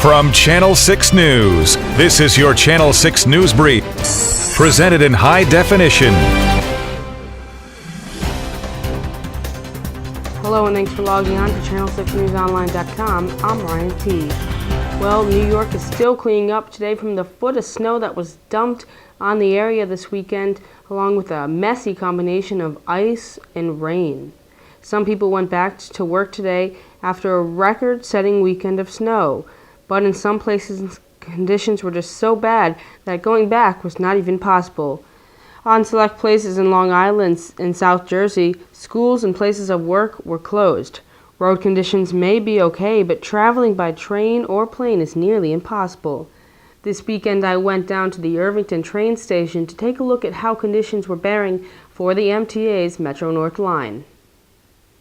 From Channel 6 News, this is your Channel 6 Newsbrief, presented in high definition. Hello and thanks for logging on to channel6newsonline.com. I'm Ryan T. Well, New York is still cleaning up today from the foot of snow that was dumped on the area this weekend, along with a messy combination of ice and rain. Some people went back to work today after a record-setting weekend of snow, but in some places conditions were just so bad that going back was not even possible. On select places in Long Island and South Jersey, schools and places of work were closed. Road conditions may be okay, but traveling by train or plane is nearly impossible. This weekend I went down to the Irvington train station to take a look at how conditions were bearing for the MTA's Metro North line.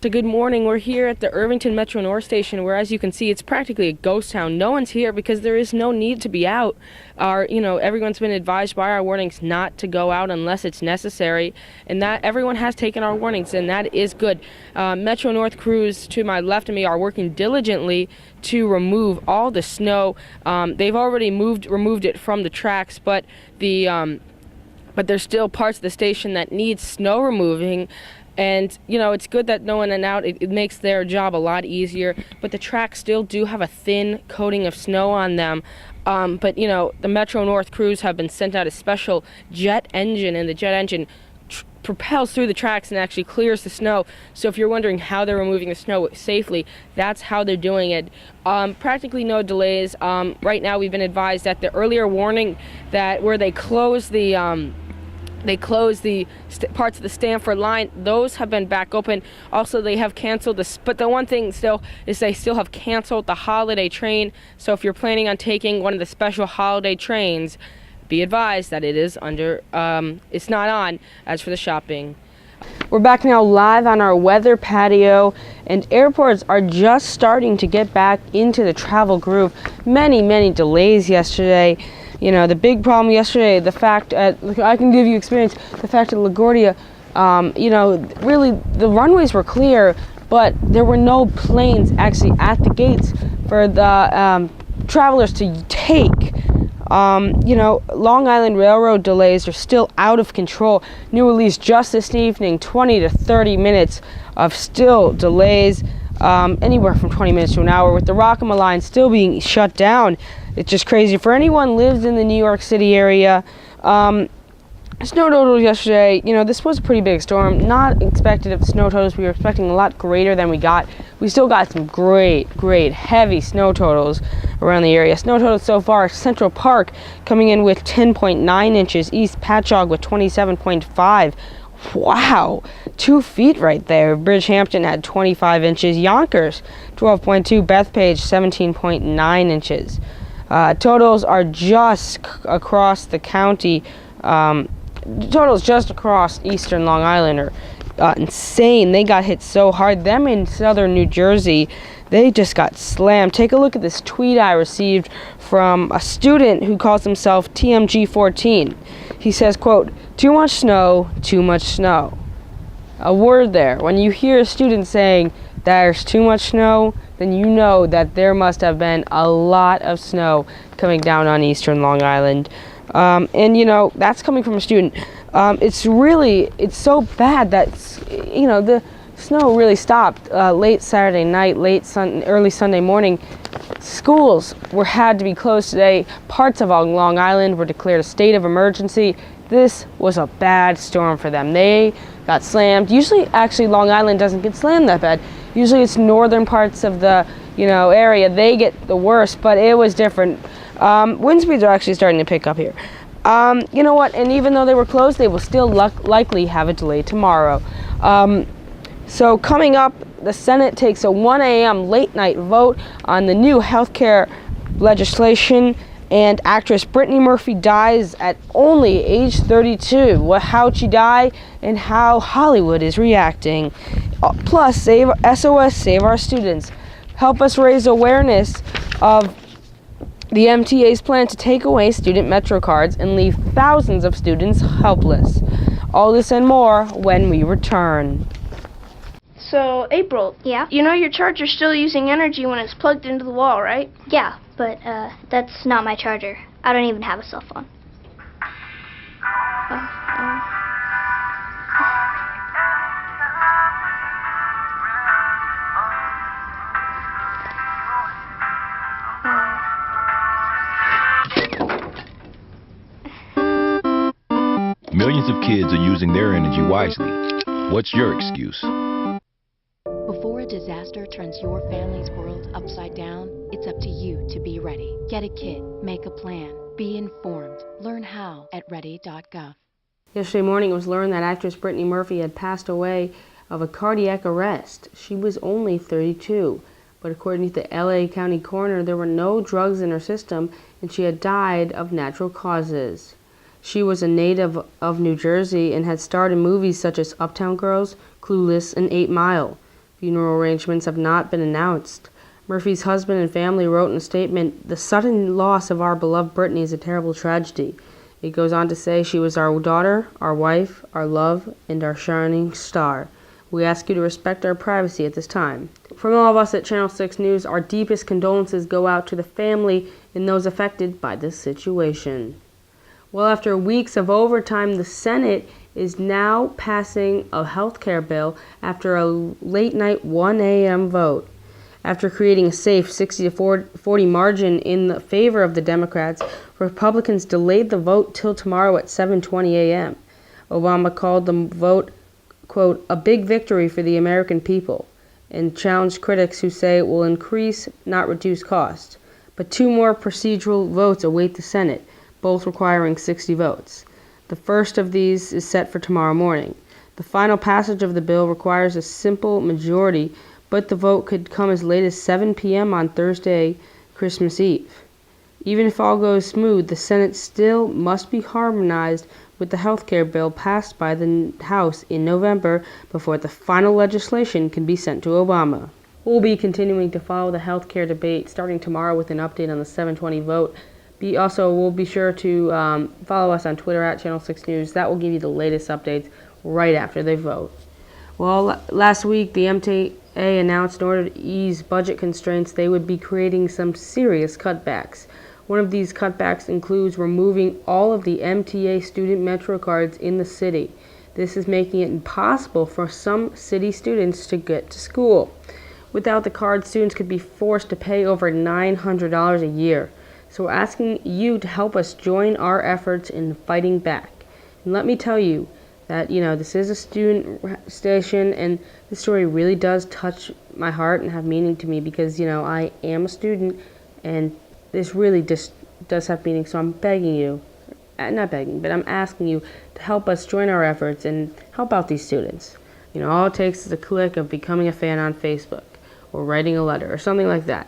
So good morning. We're here at the Irvington Metro North Station, where, as you can see, it's practically a ghost town. No one's here because there is no need to be out. Everyone's been advised by our warnings not to go out unless it's necessary, and that everyone has taken our warnings, and that is good. Metro North crews to my left of me are working diligently to remove all the snow. They've already removed it from the tracks, but there's still parts of the station that need snow removing. And, it's good that no one went out. It makes their job a lot easier. But the tracks still do have a thin coating of snow on them. The Metro North crews have been sent out a special jet engine, and the jet engine propels through the tracks and actually clears the snow. So if you're wondering how they're removing the snow safely, that's how they're doing it. Practically no delays. Right now we've been advised that the earlier warning that where they close the parts of the Stamford line, those have been back open. Also, they have canceled this, but the one thing still is they still have canceled the holiday train. So if you're planning on taking one of the special holiday trains, be advised that it is it's not on. As for the shopping, we're back now live on our weather patio, and airports are just starting to get back into the travel groove. Many delays yesterday. The big problem yesterday, the fact I can give you experience, the fact at LaGuardia, really the runways were clear, but there were no planes actually at the gates for the travelers to take. Long Island Railroad delays are still out of control. New release just this evening, 20 to 30 minutes of still delays, anywhere from 20 minutes to an hour, with the Rockama line still being shut down. It's just crazy. For anyone who lives in the New York City area, snow totals yesterday, this was a pretty big storm. Not expected of the snow totals. We were expecting a lot greater than we got. We still got some great, heavy snow totals around the area. Snow totals so far, Central Park coming in with 10.9 inches, East Patchogue with 27.5. Wow, 2 feet right there. Bridgehampton had 25 inches. Yonkers, 12.2. Bethpage, 17.9 inches. Totals are just across the county. Totals just across eastern Long Island are insane. They got hit so hard. Them in southern New Jersey, they just got slammed. Take a look at this tweet I received from a student who calls himself TMG14. He says, quote, "Too much snow, too much snow." A word there. When you hear a student saying there's too much snow, then you know that there must have been a lot of snow coming down on eastern Long Island. That's coming from a student. It's so bad that, the snow really stopped late Saturday night, early Sunday morning. Schools had to be closed today. Parts of Long Island were declared a state of emergency. This was a bad storm for them. They got slammed. Usually, actually, Long Island doesn't get slammed that bad. Usually it's northern parts of the, area. They get the worst, but it was different. Wind speeds are actually starting to pick up here. You know what? And even though they were closed, they will still likely have a delay tomorrow. So coming up, the Senate takes a 1 a.m. late night vote on the new healthcare legislation, and actress Brittany Murphy dies at only age 32. How'd she die, and how Hollywood is reacting. Plus, SOS Save Our Students. Help us raise awareness of the MTA's plan to take away student Metro cards and leave thousands of students helpless. All this and more when we return. So, April. Yeah? You know your charger's still using energy when it's plugged into the wall, right? Yeah, but that's not my charger. I don't even have a cell phone. Millions of kids are using their energy wisely. What's your excuse? Before a disaster turns your family's world upside down, it's up to you to be ready. Get a kit, make a plan, be informed. Learn how at ready.gov. Yesterday morning, it was learned that actress Brittany Murphy had passed away of a cardiac arrest. She was only 32, but according to the LA County coroner, there were no drugs in her system and she had died of natural causes. She was a native of New Jersey and had starred in movies such as Uptown Girls, Clueless, and 8 Mile. Funeral arrangements have not been announced. Murphy's husband and family wrote in a statement, "The sudden loss of our beloved Brittany is a terrible tragedy." It goes on to say, "She was our daughter, our wife, our love, and our shining star. We ask you to respect our privacy at this time." From all of us at Channel 6 News, our deepest condolences go out to the family and those affected by this situation. Well, after weeks of overtime, the Senate is now passing a health care bill after a late-night 1 a.m. vote. After creating a safe 60 to 40 margin in the favor of the Democrats, Republicans delayed the vote till tomorrow at 7:20 a.m. Obama called the vote, quote, "a big victory for the American people," and challenged critics who say it will increase, not reduce costs. But 2 more procedural votes await the Senate, both requiring 60 votes. The first of these is set for tomorrow morning. The final passage of the bill requires a simple majority, but the vote could come as late as 7 p.m. on Thursday, Christmas Eve. Even if all goes smooth, the Senate still must be harmonized with the health care bill passed by the House in November before the final legislation can be sent to Obama. We'll be continuing to follow the health care debate starting tomorrow with an update on the 7:20 vote. We'll be sure to follow us on Twitter at Channel 6 News. That will give you the latest updates right after they vote. Well, last week the MTA announced in order to ease budget constraints, they would be creating some serious cutbacks. One of these cutbacks includes removing all of the MTA student Metro cards in the city. This is making it impossible for some city students to get to school. Without the card, students could be forced to pay over $900 a year. So we're asking you to help us join our efforts in fighting back. And let me tell you that, this is a student station, and this story really does touch my heart and have meaning to me because, I am a student, and this really just does have meaning. So I'm begging you, not begging, but I'm asking you to help us join our efforts and help out these students. All it takes is a click of becoming a fan on Facebook or writing a letter or something like that.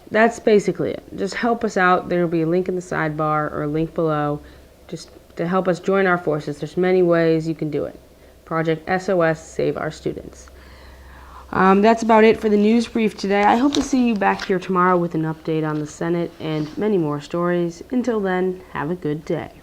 That's basically it. Just help us out. There will be a link in the sidebar or a link below just to help us join our forces. There's many ways you can do it. Project SOS Save Our Students. That's about it for the news brief today. I hope to see you back here tomorrow with an update on the Senate and many more stories. Until then, have a good day.